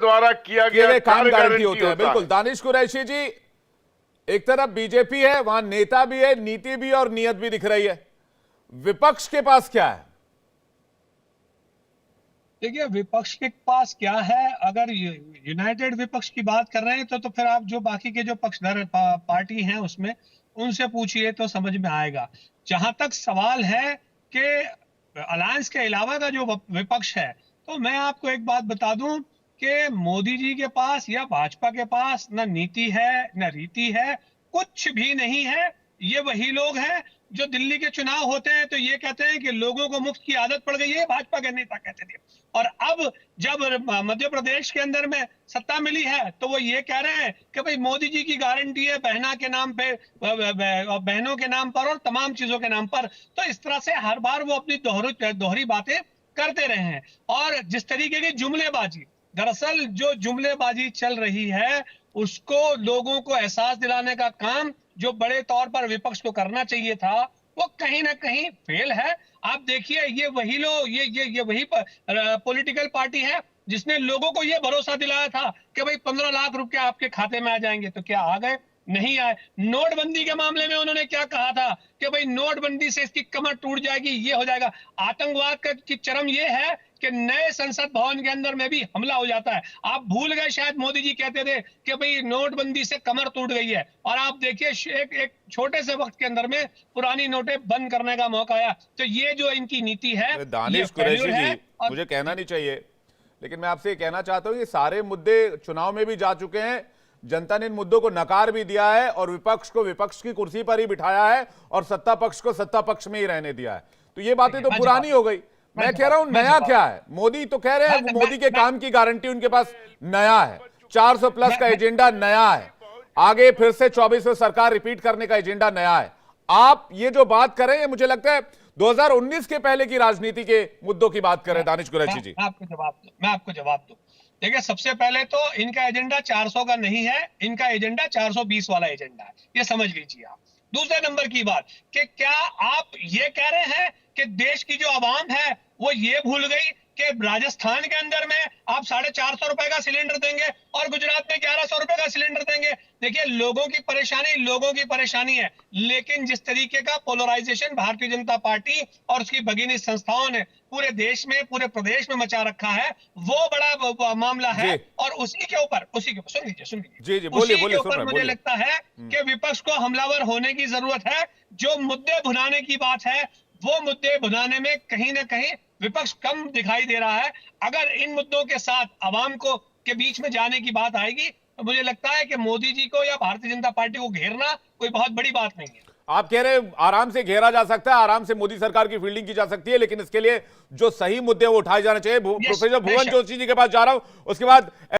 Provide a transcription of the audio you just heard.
द्वारा किया गया काम कार्य गारंटी होते हैं। होता बिल्कुल है। दानिश कुरैशी जी, एक तरफ बीजेपी है, वहां नेता भी है, नीति भी और नीयत भी दिख रही है, विपक्ष के पास क्या है? देखिए, विपक्ष के पास क्या है, अगर यूनाइटेड विपक्ष की बात कर रहे हैं तो फिर आप जो बाकी के जो पक्षधर पार्टी हैं उसमें उनसे पूछिए तो समझ में आएगा। जहां तक सवाल है कि अलायंस के अलावा का जो विपक्ष है, तो मैं आपको एक बात बता दूं कि मोदी जी के पास या भाजपा के पास न नीति है न रीति है, कुछ भी नहीं है। ये वही लोग हैं जो दिल्ली के चुनाव होते हैं तो ये कहते हैं कि लोगों को मुफ्त की आदत पड़ गई है, भाजपा के नेता कहते थे। और अब जब मध्य प्रदेश के अंदर में सत्ता मिली है तो वो ये कह रहे हैं कि भाई मोदी जी की गारंटी है बहना के नाम पे, बहनों के नाम पर और तमाम चीजों के नाम पर। तो इस तरह से हर बार वो अपनी दोहरी बातें करते रहे हैं। और जिस तरीके की जुमलेबाजी, दरअसल जो जुमलेबाजी चल रही है उसको लोगों को एहसास दिलाने का काम जो बड़े तौर पर विपक्ष को करना चाहिए था वो कहीं ना कहीं फेल है। आप देखिए, ये वही लोग, ये वही पॉलिटिकल पार्टी है जिसने लोगों को ये भरोसा दिलाया था कि भाई 15 लाख रुपए आपके खाते में आ जाएंगे, तो क्या आ गए? नहीं आए। नोटबंदी के मामले में उन्होंने क्या कहा था कि भाई नोटबंदी से इसकी कमर टूट जाएगी, ये हो जाएगा। आतंकवाद की चरम ये है कि नए संसद भवन के अंदर में भी हमला हो जाता है। आप भूल गए शायद, मोदी जी कहते थे कि भाई नोटबंदी से कमर टूट गई है, और आप देखिए एक छोटे से वक्त के अंदर में पुरानी नोटें बंद करने का मौका आया। तो ये जो इनकी नीति है, दानिश कुरैशी जी, मुझे कहना नहीं चाहिए लेकिन मैं आपसे ये कहना चाहता हूं ये सारे मुद्दे चुनाव में भी जा चुके हैं, जनता ने इन मुद्दों को नकार भी दिया है और विपक्ष को विपक्ष की कुर्सी पर ही बिठाया है और सत्ता पक्ष को सत्ता पक्ष में ही रहने दिया है। तो ये बातें तो पुरानी हो गई। मैं कह रहा हूं नया क्या है? मोदी तो कह रहे हैं मोदी के काम की गारंटी उनके पास नया है, 400 प्लस का एजेंडा नया है, आगे फिर से 24 में सरकार रिपीट करने का एजेंडा नया है। आप ये जो बात कर रहे हैं मुझे लगता है 2019 के पहले की राजनीति के मुद्दों की बात कर रहे हैं। दानिश कुरैशी जी, मैं आपको जवाब दूं। देखिए, सबसे पहले तो इनका एजेंडा 400 का नहीं है, इनका एजेंडा 420 वाला एजेंडा है, ये समझ लीजिए आप। दूसरे नंबर की बात कि क्या आप ये कह रहे हैं कि देश की जो आवाम है वो ये भूल गई कि राजस्थान के अंदर में आप 450 रुपए का सिलेंडर देंगे और गुजरात में 1100 रुपए का सिलेंडर देंगे? देखिए, लोगों की परेशानी है, लेकिन जिस तरीके का पोलराइजेशन भारतीय जनता पार्टी और उसकी भगिनी संस्थाओं ने पूरे देश में, पूरे प्रदेश में मचा रखा है, वो बड़ा मामला है। और उसी के ऊपर सुन लीजिए मुझे लगता है कि विपक्ष को हमलावर होने की जरूरत है। जो मुद्दे भुनाने की बात है वो मुद्दे भुनाने में कहीं ना कहीं विपक्ष कम दिखाई दे रहा है। अगर इन मुद्दों के साथ आवाम को के बीच में जाने की बात आएगी तो मुझे लगता है कि मोदी जी को या भारतीय जनता पार्टी को घेरना कोई बहुत बड़ी बात नहीं है। आप कह रहे हैं आराम से घेरा जा सकता है, आराम से मोदी सरकार की फील्डिंग की जा सकती है, लेकिन इसके लिए जो सही मुद्दे वो उठाए जाने चाहिए। प्रोफेसर भुवन जोशी जी के पास जा रहा हूं, उसके बाद